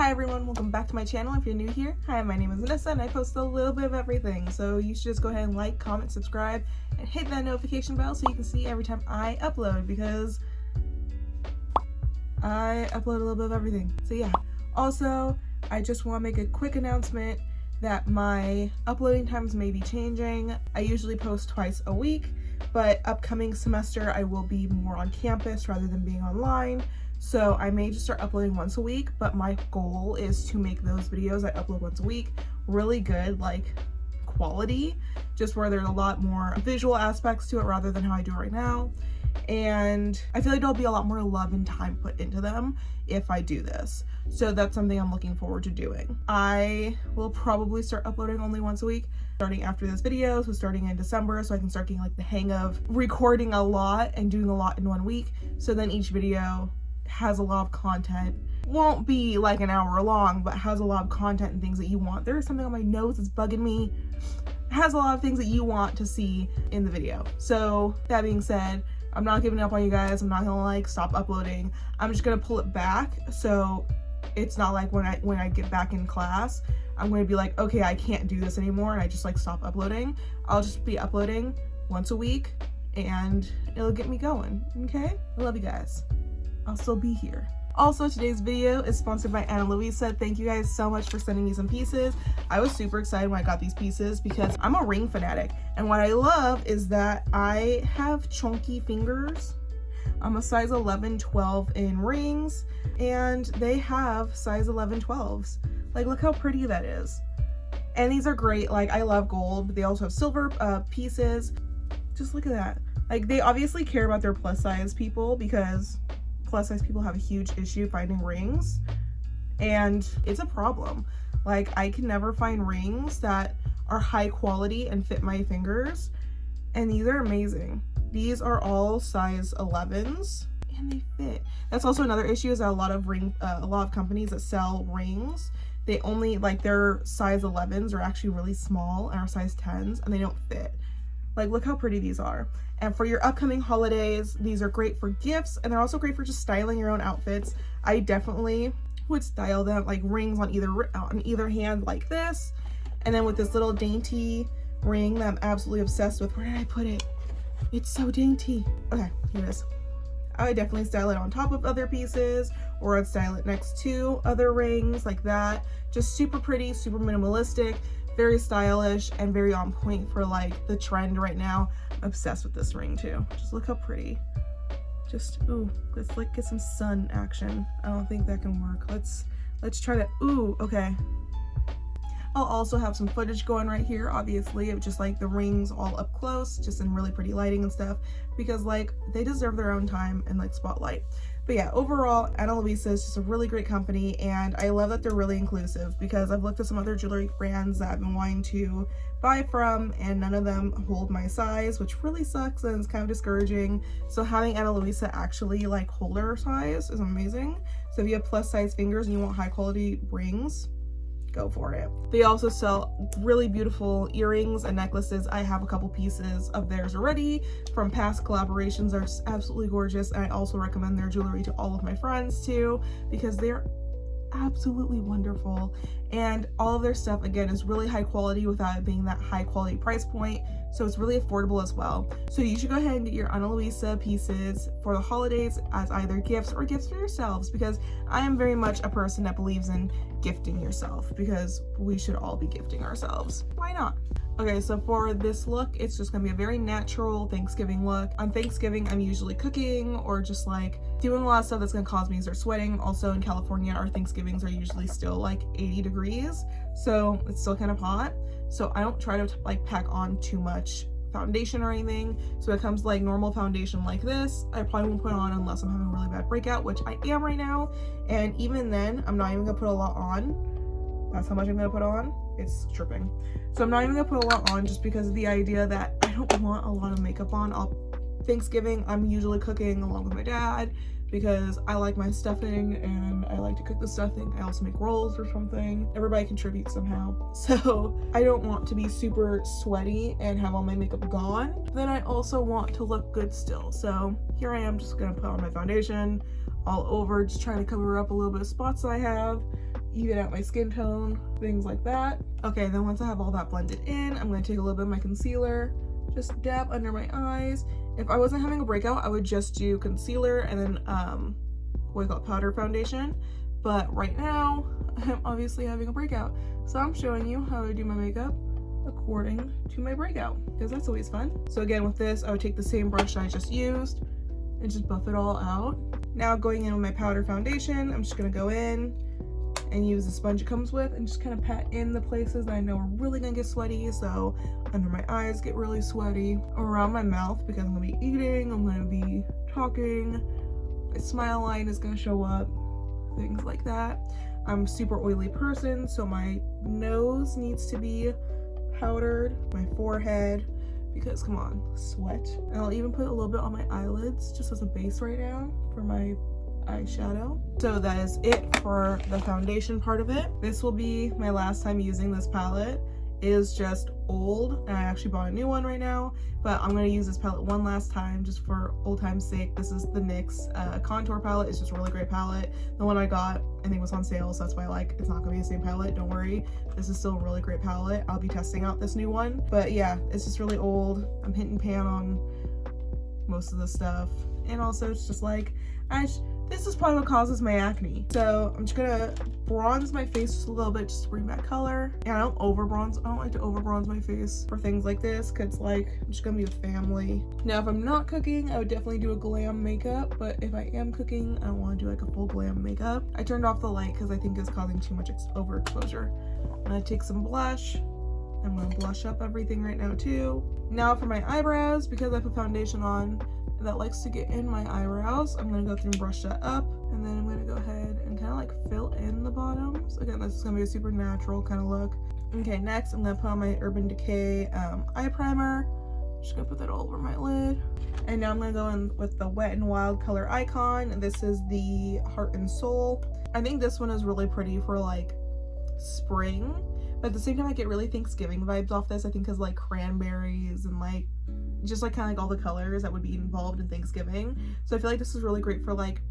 Hi everyone, welcome back to my channel. If you're new here, hi, my name is Annisa and I post a little bit of everything. So you should just go ahead and like, comment, subscribe, and hit that notification bell so you can see every time I upload, because I upload a little bit of everything. So yeah. Also, I just want to make a quick announcement that my uploading times may be changing. I usually post twice a week, but upcoming semester I will be more on campus rather than being online. So I may just start uploading once a week, but my goal is to make those videos I upload once a week really good, like quality, just where there's a lot more visual aspects to it rather than how I do it right now. And I feel like there'll be a lot more love and time put into them if I do this. So that's something I'm looking forward to doing. I will probably start uploading only once a week starting after this video, so starting in December, so I can start getting like the hang of recording a lot and doing a lot in 1 week. So then each video has a lot of content. Won't be like an hour long, but has a lot of content and things that you want. There's something on my nose that's bugging me. It has a lot of things that you want to see in the video. So that being said, I'm not giving up on you guys. I'm not gonna like stop uploading. I'm just gonna pull it back, so it's not like when I get back in class I'm going to be like, okay, I can't do this anymore, and I just like stop uploading. I'll just be uploading once a week and it'll get me going. Okay, I love you guys. I'll still be here. Also, today's video is sponsored by Ana Luisa. Thank you guys so much for sending me some pieces. I was super excited when I got these pieces because I'm a ring fanatic, and what I love is that I have chunky fingers. I'm a size 11, 12 in rings, and they have size 11, 12s. Like, look how pretty that is. And these are great. Like, I love gold, but they also have silver pieces. Just look at that. Like, they obviously care about their plus size people, because plus size people have a huge issue finding rings, and it's a problem. Like, I can never find rings that are high quality and fit my fingers, and these are amazing. These are all size 11s and they fit. That's also another issue, is that a lot of companies that sell rings, they only, like, their size 11s are actually really small and are size 10s, and they don't fit. Like, look how pretty these are. And for your upcoming holidays, these are great for gifts, and they're also great for just styling your own outfits. I definitely would style them like rings on either hand like this, and then with this little dainty ring that I'm absolutely obsessed with. Where did I put it? It's so dainty. Okay, here it is. I would definitely style it on top of other pieces, or I'd style it next to other rings like that. Just super pretty, super minimalistic, very stylish, and very on point for like the trend right now. I'm obsessed with this ring too. Just look how pretty. Just, ooh, let's like get some sun action. I don't think that can work. Let's try to, ooh, okay. I'll also have some footage going right here, obviously, of just like the rings all up close, just in really pretty lighting and stuff, because like they deserve their own time and like spotlight. But yeah, overall, Ana Luisa is just a really great company, and I love that they're really inclusive, because I've looked at some other jewelry brands that I've been wanting to buy from, and none of them hold my size, which really sucks and it's kind of discouraging. So having Ana Luisa actually like hold our size is amazing. So if you have plus size fingers and you want high quality rings, go for it. They also sell really beautiful earrings and necklaces. I have a couple pieces of theirs already from past collaborations. They're just absolutely gorgeous, and I also recommend their jewelry to all of my friends too, because they're absolutely wonderful, and all of their stuff again is really high quality without it being that high quality price point, so it's really affordable as well. So you should go ahead and get your Ana Luisa pieces for the holidays as either gifts or gifts for yourselves, because I am very much a person that believes in gifting yourself, because we should all be gifting ourselves. Why not? Okay, so for this look, it's just gonna be a very natural Thanksgiving look. On Thanksgiving, I'm usually cooking or just like doing a lot of stuff that's gonna cause me to start sweating. Also in California, our Thanksgivings are usually still like 80 degrees, so it's still kind of hot. So I don't try to like pack on too much foundation or anything. So it comes like normal foundation like this, I probably won't put on unless I'm having a really bad breakout, which I am right now. And even then, I'm not even gonna put a lot on. That's how much I'm gonna put on. It's tripping. So I'm not even gonna put a lot on, just because of the idea that I don't want a lot of makeup on. Thanksgiving, I'm usually cooking along with my dad, because I like my stuffing and I like to cook the stuffing. I also make rolls or something. Everybody contributes somehow. So I don't want to be super sweaty and have all my makeup gone. Then I also want to look good still. So here I am, just gonna put on my foundation all over, just trying to cover up a little bit of spots that I have. even out my skin tone, things like that. Okay, then once I have all that blended in, I'm gonna take a little bit of my concealer, just dab under my eyes. If I wasn't having a breakout, I would just do concealer and then what do you call it, powder foundation. But right now, I'm obviously having a breakout. So I'm showing you how I do my makeup according to my breakout, because that's always fun. So again, with this, I would take the same brush I just used and just buff it all out. Now going in with my powder foundation, I'm just gonna go in and use the sponge it comes with and just kind of pat in the places that I know are really gonna get sweaty. So under my eyes get really sweaty, around my mouth because I'm gonna be eating, I'm gonna be talking, my smile line is gonna show up, things like that. I'm a super oily person, so my nose needs to be powdered, my forehead, because come on, sweat. And I'll even put a little bit on my eyelids just as a base right now for my eyeshadow. So that is it for the foundation part of it. This will be my last time using this palette. It is just old, and I actually bought a new one right now, but I'm going to use this palette one last time just for old time's sake. This is the NYX contour palette. It's just a really great palette. The one I got, I think, was on sale, so that's why it's not going to be the same palette. Don't worry, this is still a really great palette. I'll be testing out this new one, but yeah, it's just really old. I'm hit and pan on most of the stuff, and also it's just like, this is probably what causes my acne. So I'm just gonna bronze my face just a little bit just to bring back color. And I don't over bronze. I don't like to over bronze my face for things like this, because like I'm just gonna be with family. Now if I'm not cooking, I would definitely do a glam makeup, but if I am cooking, I don't want to do like a full glam makeup. I turned off the light because I think it's causing too much overexposure. I'm gonna take some blush. I'm gonna blush up everything right now too. Now for my eyebrows, because I put foundation on that likes to get in my eyebrows, I'm gonna go through and brush that up, and then I'm gonna go ahead and kind of like fill in the bottoms. Again, this is gonna be a super natural kind of look. Okay, next I'm gonna put on my Urban Decay eye primer. Just gonna put that all over my lid. And now I'm gonna go in with the Wet n Wild color icon. This is the Heart and Soul. I think this one is really pretty for like spring, but at the same time I get really Thanksgiving vibes off this. I think because like cranberries and like just like kind of like all the colors that would be involved in Thanksgiving. So I feel like this is really great for like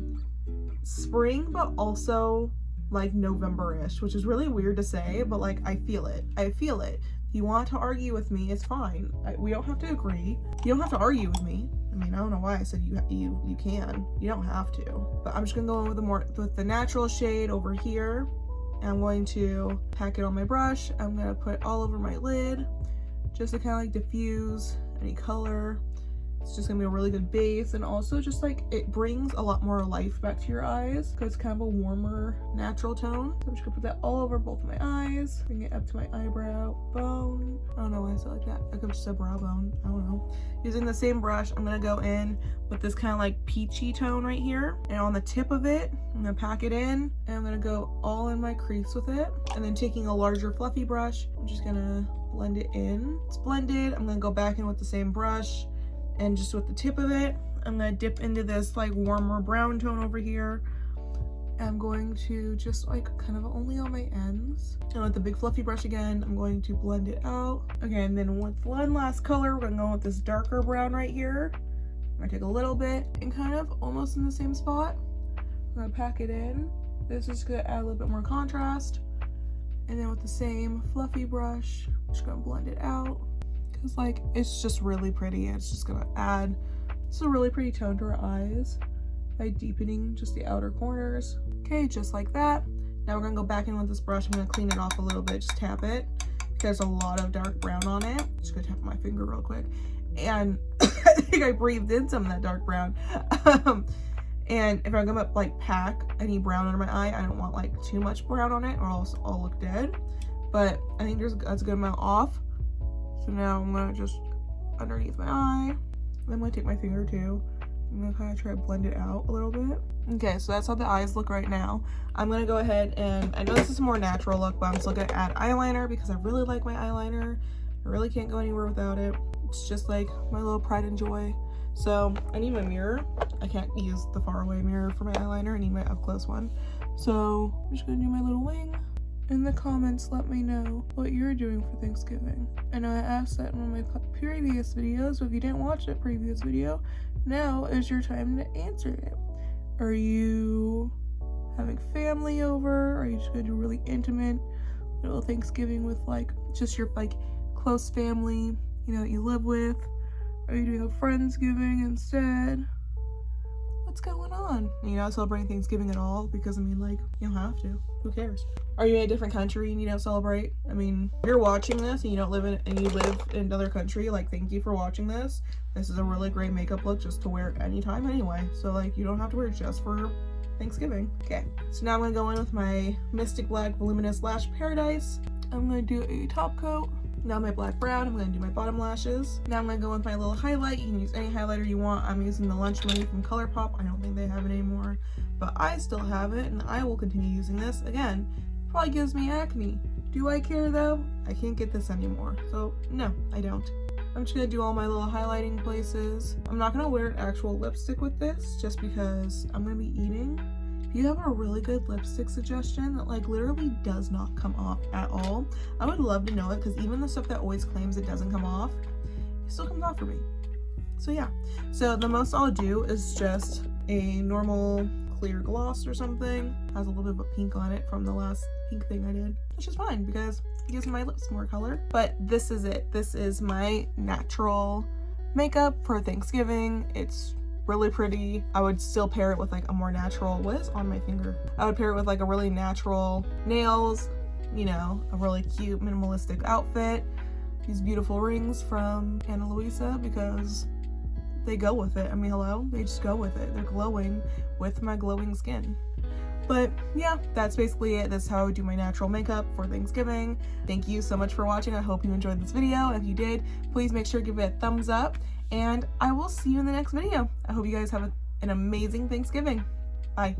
spring, but also like November-ish, which is really weird to say, but like I feel it. If you want to argue with me, it's fine. We don't have to agree. You don't have to argue with me. I mean, I don't know why I said you can. You don't have to. But I'm just gonna go in with the natural shade over here. And I'm going to pack it on my brush. I'm gonna put it all over my lid just to kind of like diffuse any color. It's just gonna be a really good base, and also just like it brings a lot more life back to your eyes because it's kind of a warmer natural tone. So I'm just gonna put that all over both my eyes, bring it up to my eyebrow bone. I don't know why I said it like that. I could just say brow bone. I don't know. Using the same brush, I'm gonna go in with this kind of like peachy tone right here, and on the tip of it I'm gonna pack it in, and I'm gonna go all in my crease with it. And then taking a larger fluffy brush, I'm just gonna blend it in. It's blended. I'm gonna go back in with the same brush, and just with the tip of it, I'm gonna dip into this like warmer brown tone over here. And I'm going to just like kind of only on my ends. And with the big fluffy brush again, I'm going to blend it out. Okay, and then with one last color, we're gonna go with this darker brown right here. I'm gonna take a little bit and kind of almost in the same spot. I'm gonna pack it in. This is gonna add a little bit more contrast. And then with the same fluffy brush, I'm just gonna blend it out. Cause like, it's just really pretty. It's just gonna add just a really pretty tone to our eyes by deepening just the outer corners. Okay, just like that. Now we're gonna go back in with this brush. I'm gonna clean it off a little bit, just tap it. There's a lot of dark brown on it. Just gonna tap my finger real quick. And I think I breathed in some of that dark brown. And if I'm gonna like pack any brown under my eye, I don't want like too much brown on it or else I'll look dead. But I think that's a good amount off. So now I'm gonna just underneath my eye. I'm gonna take my finger too. I'm gonna kind of try to blend it out a little bit. Okay, so that's how the eyes look right now. I'm gonna go ahead and, I know this is a more natural look, but I'm still gonna add eyeliner because I really like my eyeliner. I really can't go anywhere without it. It's just like my little pride and joy. So I need my mirror. I can't use the faraway mirror for my eyeliner. I need my up close one. So I'm just gonna do my little wing. In the comments, let me know what you're doing for Thanksgiving. I know I asked that in one of my previous videos, so if you didn't watch that previous video, now is your time to answer it. Are you having family over? Are you just gonna do really intimate little Thanksgiving with like just your like close family, you know, that you live with? Are you doing a Friendsgiving instead? What's going on? You not celebrating Thanksgiving at all? Because I mean, like, you don't have to. Who cares? Are you in a different country and you don't celebrate? I mean, if you're watching this and you don't live in and you live in another country, like, thank you for watching this. This is a really great makeup look just to wear anytime anyway. So like, you don't have to wear it just for Thanksgiving. Okay, so now I'm gonna go in with my Mystic Black Voluminous Lash Paradise. I'm gonna do a top coat. Now my black brown, I'm going to do my bottom lashes. Now I'm going to go with my little highlight. You can use any highlighter you want. I'm using the Lunch Money from ColourPop. I don't think they have it anymore, but I still have it and I will continue using this. Again, probably gives me acne. Do I care though? I can't get this anymore, so no, I don't. I'm just going to do all my little highlighting places. I'm not going to wear an actual lipstick with this just because I'm going to be eating. If you have a really good lipstick suggestion that like literally does not come off at all, I would love to know it, because even the stuff that always claims it doesn't come off, it still comes off for me. So yeah, so the most I'll do is just a normal clear gloss or something. Has a little bit of a pink on it from the last pink thing I did, which is fine because it gives my lips more color. But this is it. This is my natural makeup for Thanksgiving. It's really pretty. I would still pair it with like a more natural, what is on my finger? I would pair it with like a really natural nails, you know, a really cute minimalistic outfit, these beautiful rings from Ana Luisa, because they go with it. I mean, hello, they just go with it. They're glowing with my glowing skin. But yeah, that's basically it. That's how I would do my natural makeup for Thanksgiving. Thank you so much for watching. I hope you enjoyed this video. If you did, please make sure to give it a thumbs up, and I will see you in the next video. I hope you guys have an amazing Thanksgiving. Bye.